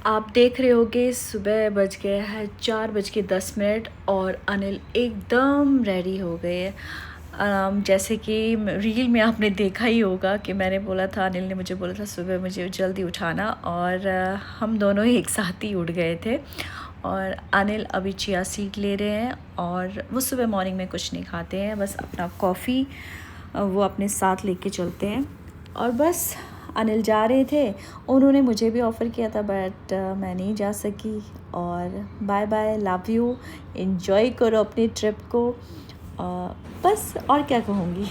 आप देख रहे होगे सुबह बज गया है 4:10 और अनिल एकदम रेडी हो गए हैं। जैसे कि रील में आपने देखा ही होगा कि मैंने बोला था, अनिल ने मुझे बोला था सुबह मुझे जल्दी उठाना, और हम दोनों ही एक साथ ही उठ गए थे। और अनिल अभी चिया सीड ले रहे हैं, और वो सुबह मॉर्निंग में कुछ नहीं खाते हैं, बस अपना कॉफ़ी वो अपने साथ लेके चलते हैं। और बस अनिल जा रहे थे, उन्होंने मुझे भी ऑफ़र किया था बट मैं नहीं जा सकी। और bye bye, love you, enjoy करो अपनी ट्रिप को। बस और क्या कहूँगी।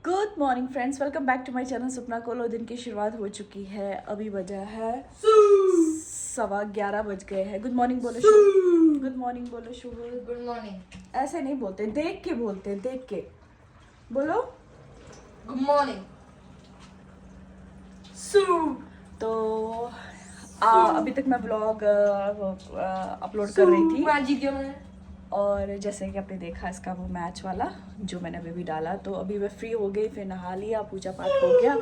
Good morning friends, welcome back to my channel Sapna Kolo. दिन की शुरुआत हो चुकी है, अभी बजा है 11:15 बज गए हैं। गुड मॉर्निंग बोलो शुभ, गुड मॉर्निंग बोलो शुभ। Good morning. ऐसे नहीं बोलते, देख के बोलते हैं, देख के बोलो गुड मॉर्निंग। तो अभी तक मैं ब्लॉग अपलोड कर रही थी, मैं जीत गया मैं। और जैसे कि आपने देखा इसका वो मैच वाला जो मैंने अभी डाला, तो अभी मैं फ्री हो गई, फिर नहा लिया, पूजा पाठ हो गया।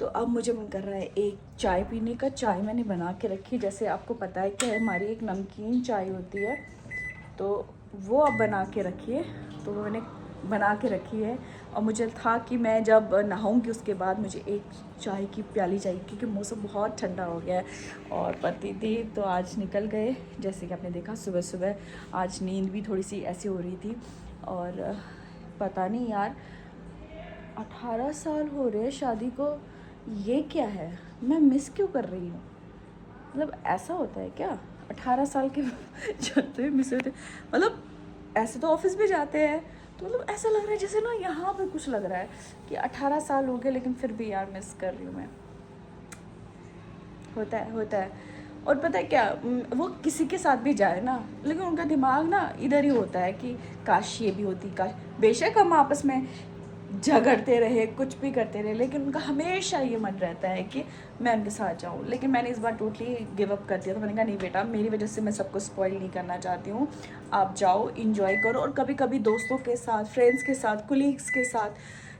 तो अब मुझे मन कर रहा है एक चाय पीने का। चाय मैंने बना के रखी, जैसे आपको पता है कि हमारी एक नमकीन चाय होती है, तो वो अब बना के रखी है। तो वो मैंने बना के रखी है, और मुझे था कि मैं जब नहाऊंगी उसके बाद मुझे एक चाय की प्याली चाहिए, क्योंकि मौसम बहुत ठंडा हो गया है। और पति थी तो आज निकल गए, जैसे कि आपने देखा सुबह सुबह। आज नींद भी थोड़ी सी ऐसी हो रही थी, और पता नहीं यार 18 साल हो रहे हैं शादी को, ये क्या है, मैं मिस क्यों कर रही हूँ। मतलब ऐसा होता है क्या 18 साल के चलते मिस होते। मतलब ऐसे तो ऑफिस भी जाते हैं, तो मतलब ऐसा लग रहा है जैसे ना यहाँ पे कुछ लग रहा है कि 18 साल हो गए, लेकिन फिर भी यार मिस कर रही हूँ मैं। होता है। और पता है क्या, वो किसी के साथ भी जाए ना, लेकिन उनका दिमाग ना इधर ही होता है कि काश ये भी होती, काश। बेशक हम आपस में झगड़ते रहे, कुछ भी करते रहे, लेकिन उनका हमेशा ये मन रहता है कि मैं उनके साथ जाऊँ। लेकिन मैंने इस बार टोटली गिव अप कर दिया। तो मैंने कहा नहीं बेटा, मेरी वजह से मैं सबको स्पॉइल नहीं करना चाहती हूँ। आप जाओ, इंजॉय करो, और कभी कभी दोस्तों के साथ, फ्रेंड्स के साथ, कुलीग्स के साथ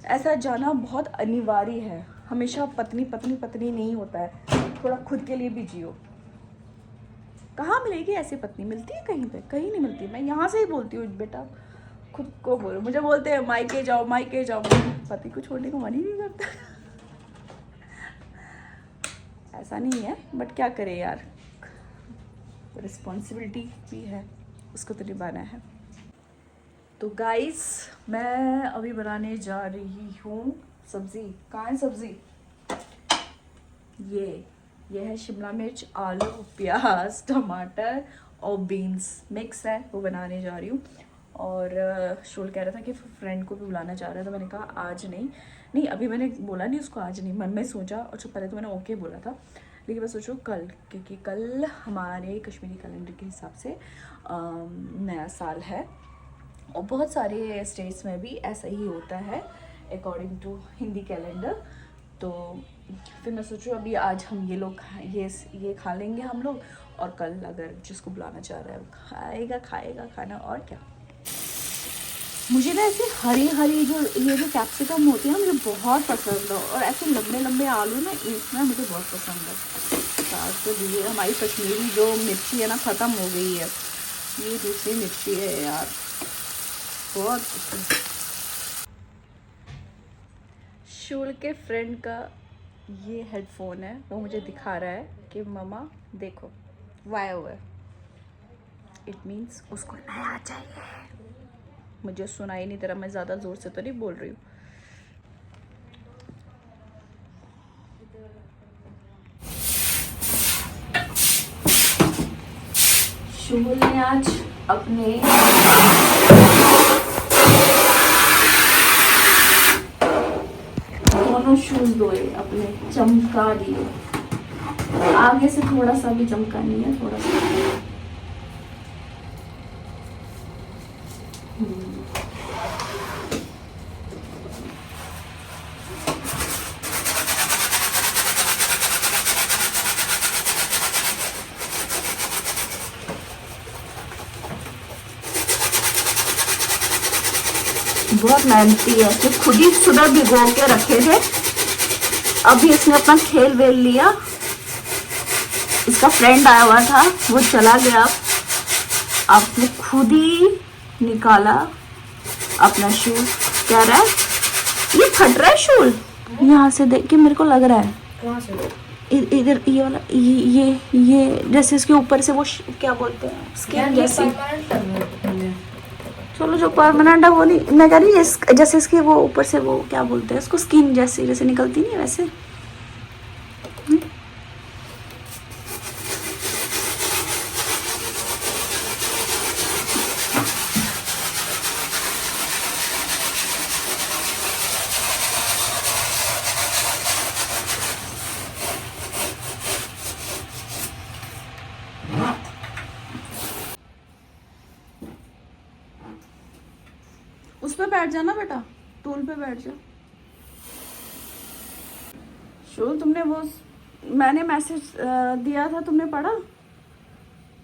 ऐसा जाना बहुत अनिवार्य है। हमेशा पत्नी पत्नी पत्नी नहीं होता है, थोड़ा खुद के लिए भी जियो। कहाँ मिलेगी ऐसी पत्नी, मिलती है कहीं पे? कहीं नहीं मिलती। मैं यहाँ से ही बोलती हूँ बेटा, खुद को बोलो। मुझे बोलते हैं मायके जाओ मायके जाओ, पति को छोड़ने को मन ही नहीं करता। ऐसा नहीं है, बट क्या करें यार, रिस्पॉन्सिबिलिटी भी है, उसको तो निभाना है। तो गाइस, मैं अभी बनाने जा रही हूँ सब्ज़ी। कहाँ है सब्ज़ी? ये है शिमला मिर्च, आलू, प्याज, टमाटर और बीन्स मिक्स है, वो बनाने जा रही हूँ। और शोल कह रहा था कि फ्रेंड को भी बुलाना चाह रहा है, तो मैंने कहा आज नहीं अभी मैंने बोला नहीं उसको, आज नहीं। मन में सोचा, और जो पहले तो मैंने ओके बोला था, लेकिन मैं सोचूँ कल, क्योंकि कल हमारे कश्मीरी कैलेंडर के हिसाब से नया साल है, और बहुत सारे स्टेट्स में भी ऐसा ही होता है अकॉर्डिंग टू हिंदी कैलेंडर। तो फिर मैं सोचूँ अभी आज हम ये लोग ये खा लेंगे हम लोग, और कल अगर जिसको बुलाना चाह रहा है वो खाएगा खाना, और क्या। मुझे ना ऐसे हरी हरी जो कैप्सिकम होती है ना, मुझे बहुत पसंद है, और ऐसे लंबे लंबे आलू ना, इसमें मुझे बहुत पसंद है। तो ये हमारी कश्मीरी जो मिर्ची है ना, ख़त्म हो गई है, ये दूसरी मिर्ची है यार, बहुत पसंद। शूल के फ्रेंड का ये हेडफोन है, वो मुझे दिखा रहा है कि मम्मा देखो वाया हुआ है, इट मीन्स उसको नया चाहिए। मुझे सुनाई नहीं दे रहा, मैं ज़्यादा ज़ोर से तो नहीं बोल रही हूँ। शूल ने आज अपने दोनों शूज धोए, अपने चमका दिए। आगे से थोड़ा सा भी चमका नहीं है, थोड़ा सा। बहुत मेहनती है, तो खुद ही सुबह भिगो के रखे थे, अभी इसने अपना खेल वेल लिया इसका फ्रेंड आया हुआ था, वो चला गया। अब वो खुद ही निकाला अपना शूल। कह रहा है ये फट रहा है शूल। यहाँ से देख के मेरे को लग रहा है कहाँ से? इधर ये वाला ये जैसे इसके ऊपर से वो क्या बोलते हैं, स्किन जैसी। चलो जो परमानेंट है वो नहीं, मैं कह रही हूँ जैसे इसके वो ऊपर से वो क्या बोलते हैं उसको, स्किन जैसी जैसे निकलती नहीं है वैसे। उस पे बैठ जाना बेटा, टूल पे बैठ जा। शोल तुमने वो मैंने मैसेज दिया था, तुमने पढ़ा?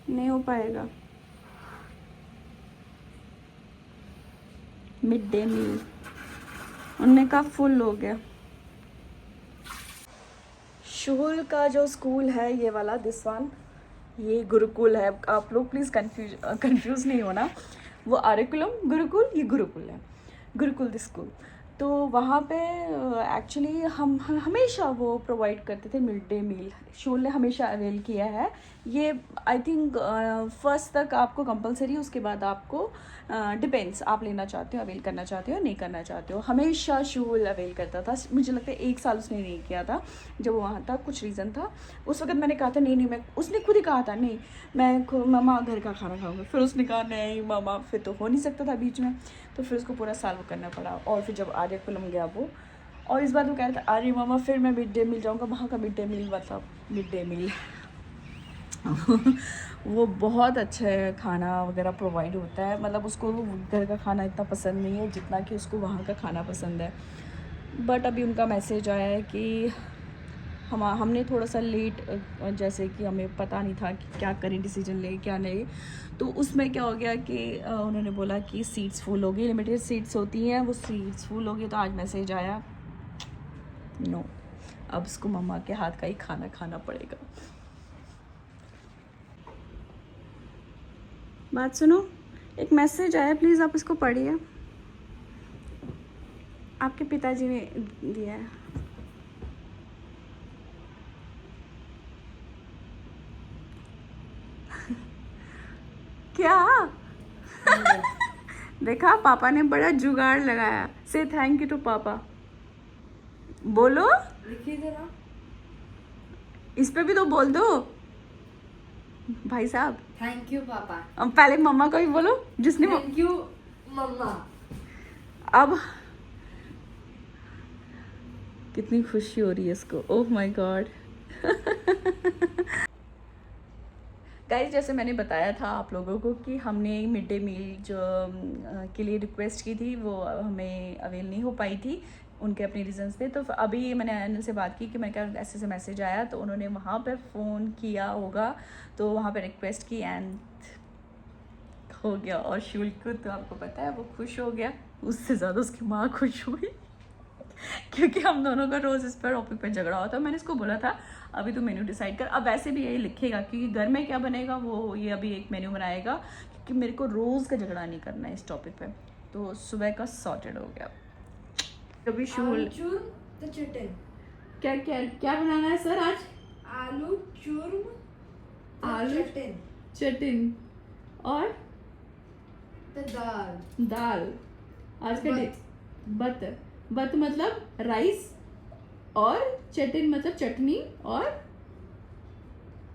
नहीं हो पाएगा। मिड डे मील उनने कहा फुल हो गया। शोल का जो स्कूल है ये वाला, दिस वन, ये गुरुकुल है। आप लोग प्लीज़ कंफ्यूज नहीं होना, वो आर्यकुलम गुरुकुल, ये गुरुकुल है, गुरुकुल द स्कूल। तो वहाँ पे एक्चुअली हम हमेशा वो प्रोवाइड करते थे मिड डे मील। शोल ने हमेशा अवेल किया है ये। आई थिंक फर्स्ट तक आपको कंपलसरी, उसके बाद आपको डिपेंड्स, आप लेना चाहते हो, अवेल करना चाहते हो, नहीं करना चाहते हो। हमेशा शोल अवेल करता था। मुझे लगता है 1 साल उसने नहीं किया था जब वो वहाँ था, कुछ रीज़न था। उस वक्त मैंने कहा था नहीं मैं, उसने खुद ही कहा था नहीं मैं मामा घर का खाना खाऊंगा। फिर उसने कहा नहीं मामा, फिर तो हो नहीं सकता था बीच में, तो फिर उसको पूरा साल वो करना पड़ा। और फिर जब आर्यकुलम गया वो, और इस बार वो कह रहा था अरे मामा फिर मैं मिड डे मील जाऊँगा। वहाँ का मिड डे मील मतलब मिड डे मील वो बहुत अच्छा है, खाना वगैरह प्रोवाइड होता है। मतलब उसको घर का खाना इतना पसंद नहीं है जितना कि उसको वहाँ का खाना पसंद है। बट अभी उनका मैसेज आया है कि हमने थोड़ा सा लेट, जैसे कि हमें पता नहीं था कि क्या करें, डिसीजन ले क्या नहीं। तो उसमें क्या हो गया कि उन्होंने बोला कि सीट्स फुल हो गई, लिमिटेड सीट्स होती हैं, वो सीट्स फुल हो गई। तो आज मैसेज आया नो, अब उसको मम्मा के हाथ का ही खाना खाना पड़ेगा। बात सुनो, एक मैसेज आया, प्लीज़ आप इसको पढ़िए। आपके पिताजी ने दिया है। क्या देखा, पापा ने बड़ा जुगाड़ लगाया। से थैंक यू टू पापा, बोलो। लिखिए जरा, इस पे भी तो बोल दो भाई साहब। थैंक यू पापा। अब पहले मम्मा को ही बोलो जिसने थैंक यू मम्मा। अब कितनी खुशी हो रही है इसको, ओह माय गॉड। गाइस, जैसे मैंने बताया था आप लोगों को कि हमने मिड डे मील जो के लिए रिक्वेस्ट की थी, वो हमें अवेल नहीं हो पाई थी, उनके अपने रीजंस थे। तो अभी मैंने अनिल से बात की कि मैंने कहा ऐसे से मैसेज आया, तो उन्होंने वहाँ पे फ़ोन किया होगा, तो वहाँ पे रिक्वेस्ट की एंड हो गया। और शूल को तो आपको पता है वो खुश हो गया, उससे ज़्यादा उसकी माँ खुश हुई क्योंकि हम दोनों का रोज़ इस पर टॉपिक पर झगड़ा होता है। मैंने इसको बोला था अभी तो मेन्यू डिसाइड कर। अब वैसे भी यही लिखेगा क्योंकि घर में क्या बनेगा वो ये अभी एक मेन्यू बनाएगा, क्योंकि मेरे को रोज़ का झगड़ा नहीं करना है इस टॉपिक पे। तो सुबह का सॉर्टेड हो गया। अभी शूल तो चटन, क्या क्या क्या बनाना है सर आज? आलू चूरमा, आलू चटन, चटन और तो दाल। दाल। आज का बत बत मतलब राइस, और चटन मतलब चटनी, और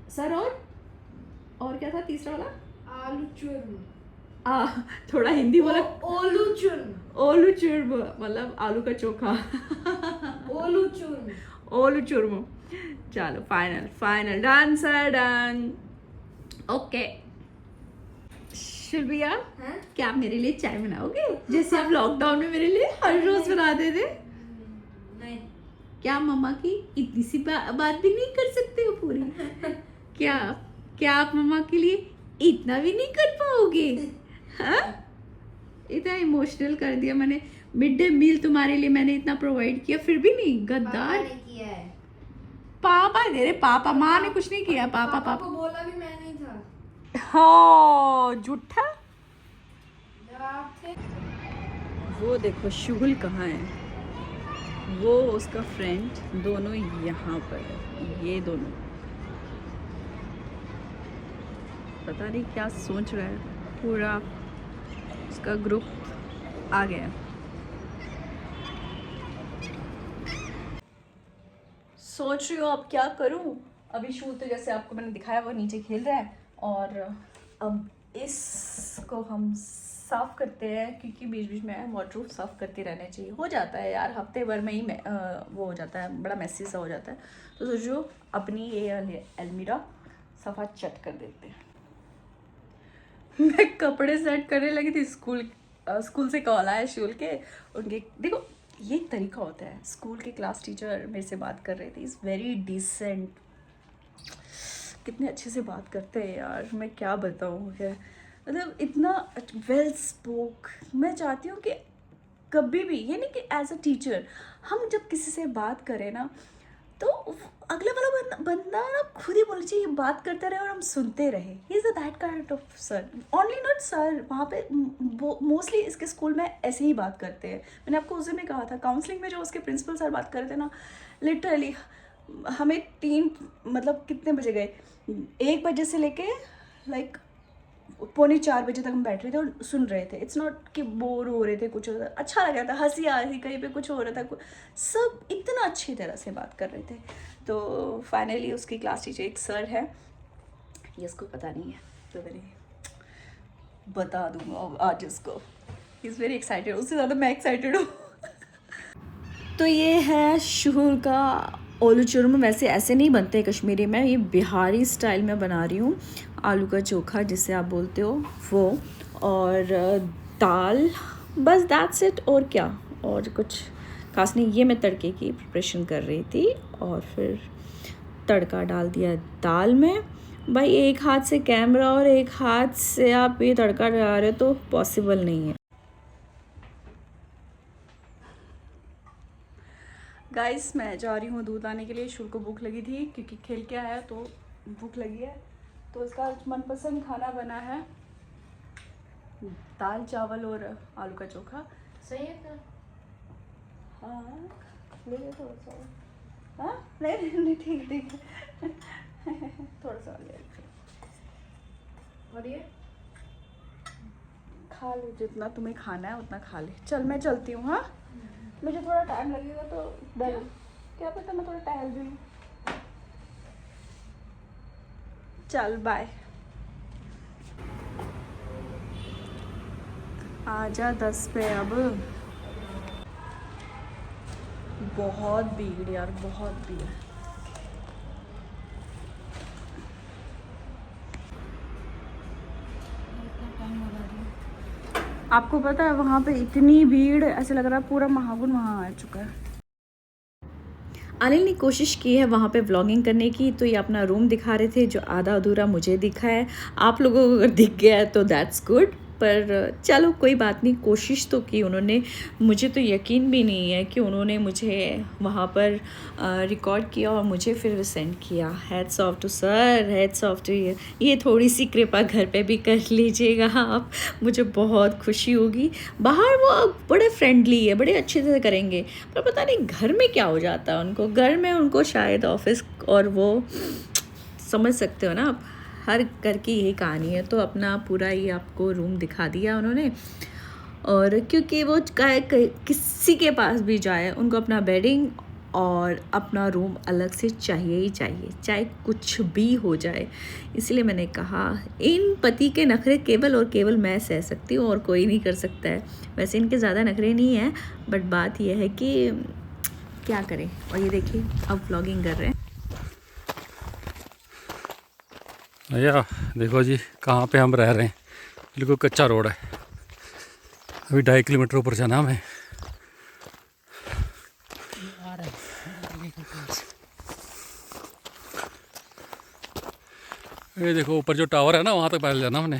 सर और क्या था तीसरा वाला? आलू चूरमा, थोड़ा हिंदी बोला। ओलू चूरमा, ओलू चूरमा मतलब आलू का चोखा। ओलू चूरमा। ओलू चूरमा। चलो final done sir, done. Okay Shilpiya, हाँ? क्या आप मेरे लिए चाय बनाओगे जैसे आप लॉकडाउन में मेरे लिए हर रोज बनाते थे? नहीं। क्या मम्मा की इतनी सी बात भी नहीं कर सकते हो पूरी? क्या आप मम्मा के लिए इतना भी नहीं कर पाओगे? हाँ, इतना इमोशनल कर दिया मैंने। मिड डे मील तुम्हारे लिए मैंने इतना प्रोवाइड किया, फिर भी नहीं, पापा गद्दार। ने किया है। पापा दे रहे, पापा, माँ ने कुछ नहीं किया, पापा पापा पापा। को बोला भी मैं नहीं था। हाँ झूठा। जब आप थे वो देखो शुगल कहाँ है, वो उसका फ्रेंड, दोनों यहाँ पर है, ये दोनों पता नहीं क्या सोच रहा है। पूरा उसका ग्रुप आ गया। सोच रही हूँ अब क्या करूँ। अभी शू तो जैसे आपको मैंने दिखाया वो नीचे खेल रहा है, और अब इसको हम साफ़ करते हैं, क्योंकि बीच बीच में वार्डरोब साफ़ करते रहना चाहिए। हो जाता है यार, हफ्ते भर में ही वो हो जाता है, बड़ा मैसी सा हो जाता है। तो सोचो अपनी ये अलमीरा सफ़ा चट कर देते हैं। मैं कपड़े सेट करने लगी थी, स्कूल से कॉल आया शूल के, उनके देखो ये एक तरीका होता है। स्कूल के क्लास टीचर मेरे से बात कर रहे थे, इज़ वेरी डिसेंट, कितने अच्छे से बात करते हैं यार, मैं क्या बताऊँ क्या, मतलब इतना वेल स्पोक। मैं चाहती हूँ कि कभी भी, ये नहीं कि एज अ टीचर हम जब किसी से बात करें ना, तो अगला वाला बंदा ना खुद ही बोलना चाहिए, बात करते रहे और हम सुनते रहे। He is that kind of sir, only not sir, वहाँ पे मोस्टली इसके स्कूल में ऐसे ही बात करते हैं। मैंने आपको उस दिन में कहा था, काउंसलिंग में जो उसके प्रिंसिपल सर बात कर रहे थे ना, लिटरली हमें 3 मतलब कितने बजे गए, 1 बजे से लेके लाइक 3:45 बजे तक हम बैठ रहे थे और सुन रहे थे। इट्स नॉट कि बोर हो रहे थे, कुछ हो रहा था, अच्छा लग रहा था, हंसी आ रही थी, कहीं पे कुछ हो रहा था, सब इतना अच्छी तरह से बात कर रहे थे। तो फाइनली उसकी क्लास टीचर एक सर है, ये उसको पता नहीं है, तो मैंने बता दूंगा आज उसको। ही इज़ वेरी एक्साइटेड, उससे ज़्यादा मैं एक्साइटेड हूँ। तो ये है शुहुल का आलू चूरमा। वैसे ऐसे नहीं बनते कश्मीरी में, ये बिहारी स्टाइल में बना रही हूँ। आलू का चोखा जिसे आप बोलते हो वो, और दाल, बस दैट्स इट। और क्या, और कुछ खास नहीं। ये मैं तड़के की प्रिपरेशन कर रही थी, और फिर तड़का डाल दिया दाल में। भाई एक हाथ से कैमरा और एक हाथ से आप ये तड़का डाल रहे हो तो पॉसिबल नहीं है। गाइस मैं जा रही हूँ दूध लाने के लिए। शुल को भूख लगी थी क्योंकि खेल के आया, तो भूख लगी है। तो इसका मनपसंद खाना बना है दाल चावल और आलू का चोखा। सही है क्या? हाँ ले ले थोड़ा सा। हाँ नहीं नहीं ठीक ठीक थोड़ा सा ले। और ये खा ले, जितना तुम्हें खाना है उतना खा ले। चल मैं चलती हूँ। हाँ मुझे थोड़ा टाइम लगेगा तो डर, क्या पता मैं थोड़ा टहल भी लूँ। चल बाय। आजा 10 पे। अब बहुत भीड़ यार, बहुत भीड़। आपको पता है वहाँ पे इतनी भीड़, ऐसे लग रहा है पूरा महाकुंभ वहाँ आ चुका है। अनिल ने कोशिश की है वहाँ पे व्लॉगिंग करने की, तो ये अपना रूम दिखा रहे थे जो आधा अधूरा मुझे दिखा है। आप लोगों को अगर दिख गया है तो दैट्स गुड, पर चलो कोई बात नहीं, कोशिश तो की उन्होंने। मुझे तो यकीन भी नहीं है कि उन्होंने मुझे वहाँ पर रिकॉर्ड किया और मुझे फिर सेंड किया। Hats off to sir, hats off to ये थोड़ी सी कृपा घर पे भी कर लीजिएगा आप, मुझे बहुत खुशी होगी। बाहर वो बड़े फ्रेंडली है, बड़े अच्छे से करेंगे, पर पता नहीं घर में क्या हो जाता है उनको। घर में उनको शायद ऑफिस, और वो समझ सकते हो ना आप, हर घर की यही कहानी है। तो अपना पूरा ही आपको रूम दिखा दिया उन्होंने, और क्योंकि वो किसी के पास भी जाए उनको अपना बेडिंग और अपना रूम अलग से चाहिए ही चाहिए, चाहे कुछ भी हो जाए। इसलिए मैंने कहा इन पति के नखरे केवल और केवल मैं सह सकती हूँ और कोई नहीं कर सकता है। वैसे इनके ज़्यादा नखरे नहीं हैं, बट बात यह है कि क्या करें। और ये देखिए अब व्लॉगिंग कर रहे हैं। भैया देखो जी कहाँ पे हम रह रहे हैं, बिल्कुल कच्चा रोड है। अभी 2.5 किलोमीटर ऊपर जाना हमें। ये देखो ऊपर जो टावर है ना, वहाँ तक पैदल जाना हमने।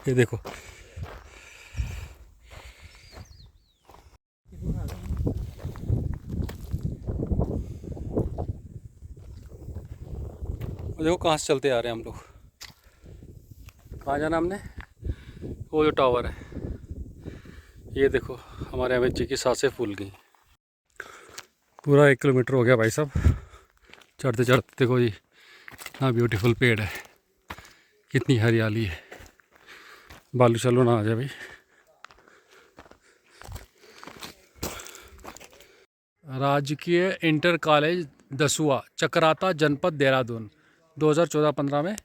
ये देखो देखो कहाँ से चलते आ रहे हैं हम लोग। कहाँ जाना हमने? वो जो टावर है, ये देखो हमारे अमित जी की सांसें फूल गई। पूरा 1 किलोमीटर हो गया भाई साहब चढ़ते चढ़ते। देखो जी कितना ब्यूटीफुल पेड़ है, कितनी हरियाली है। बालू चलो ना आ जाए भाई। राजकीय इंटर कॉलेज दसुआ, चक्राता, जनपद देहरादून, 2014-15 में।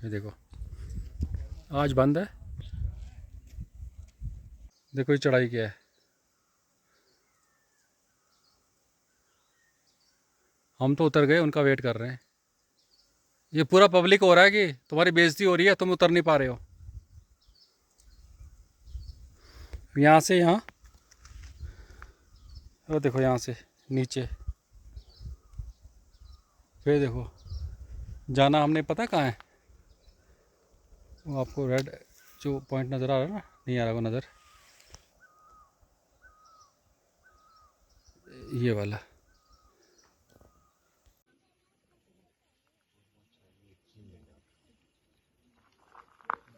ये देखो आज बंद है। देखो ये चढ़ाई क्या है। हम तो उतर गए, उनका वेट कर रहे हैं। ये पूरा पब्लिक हो रहा है कि तुम्हारी बेइज्जती हो रही है, तुम उतर नहीं पा रहे हो। यहाँ से यहाँ, वो देखो यहाँ से नीचे, फिर देखो जाना हमने पता कहाँ है। वो आपको रेड जो पॉइंट नज़र आ रहा है ना, नहीं आ रहा वो नज़र, ये वाला।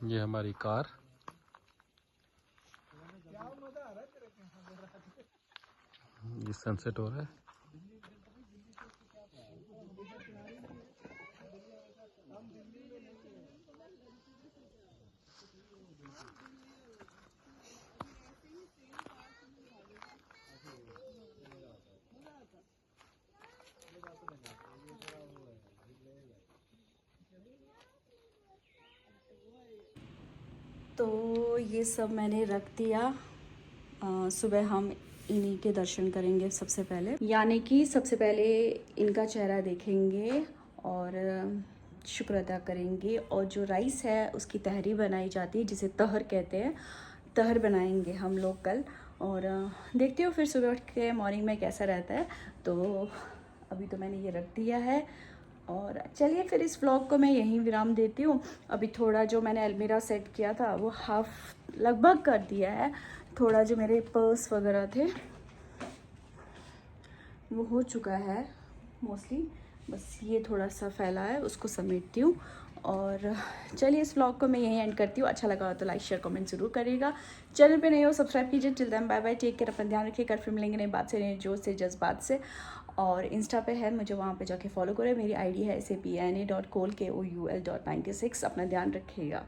ये हमारी कार, ये सनसेट हो रहा है। तो ये सब मैंने रख दिया। सुबह हम इन्हीं के दर्शन करेंगे सबसे पहले, यानी कि सबसे पहले इनका चेहरा देखेंगे और शुक्र अदा करेंगे। और जो राइस है उसकी तहरी बनाई जाती है, जिसे तहर कहते हैं, तहर बनाएंगे हम लोग कल। और देखते हो फिर सुबह उठ के मॉर्निंग में कैसा रहता है। तो अभी तो मैंने ये रख दिया है। और चलिए फिर इस व्लॉग को मैं यहीं विराम देती हूँ। अभी थोड़ा जो मैंने अलमीरा सेट किया था वो हाफ लगभग कर दिया है। थोड़ा जो मेरे पर्स वगैरह थे वो हो चुका है मोस्टली, बस ये थोड़ा सा फैला है, उसको समेटती हूँ। और चलिए इस व्लॉग को मैं यहीं एंड करती हूँ। अच्छा लगा हो तो लाइक शेयर कमेंट ज़रूर करिएगा। चैनल पे नहीं हो सब्सक्राइब कीजिए। Till then bye bye, take care, अपना ध्यान रखिएगा। फिर मिलेंगे नई बात से, नए जोश से, जज्बात से। और इंस्टा पे है, मुझे वहाँ पे जाके फॉलो करें। मेरी आईडी है sapna.koul, KOUL.96। अपना ध्यान रखिएगा।